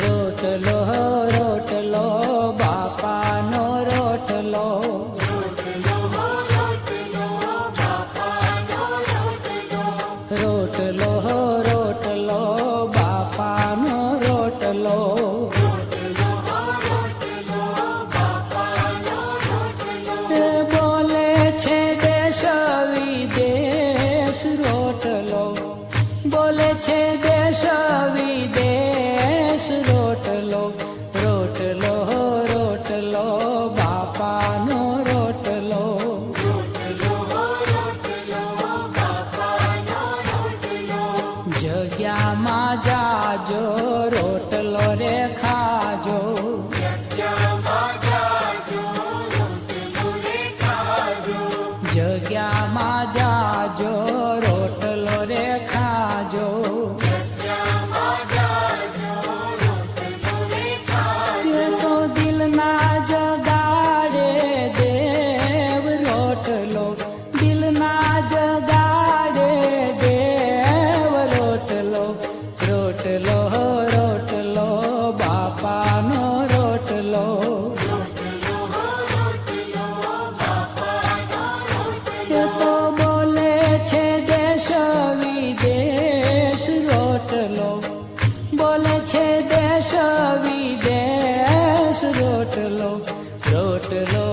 રોટલો રોટલો બાપાનો રોટલો, રોટલો રોટલો બાપાનો રોટલો, બોલે છે દેશ વિદેશ રોટલો, બોલે છે દેશ વિદેશ રોટલો, રોટલો રોટલો બાપાનો રોટલો, જગ્યામાં જાજો રોટલો રે ખાજો, જગ્યામાં જાજો રોટલો રે ખાજો, એ તો દિલના જગાડે દેવ રોટલો, દિલના જગાડે દેવ રોટલો, રોટલો રોટલો બાપાનો રોટલો, એ તો બોલે છે દેશ વિદેશ રોટલો, બોલે છે દેશ વિદેશ રોટલો, રોટલો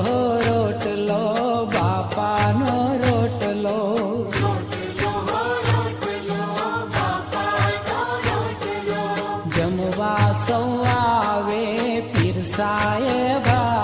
રોટલો બાપાનો રોટલો, જમવા સૌ આવે પીરસાએ ભા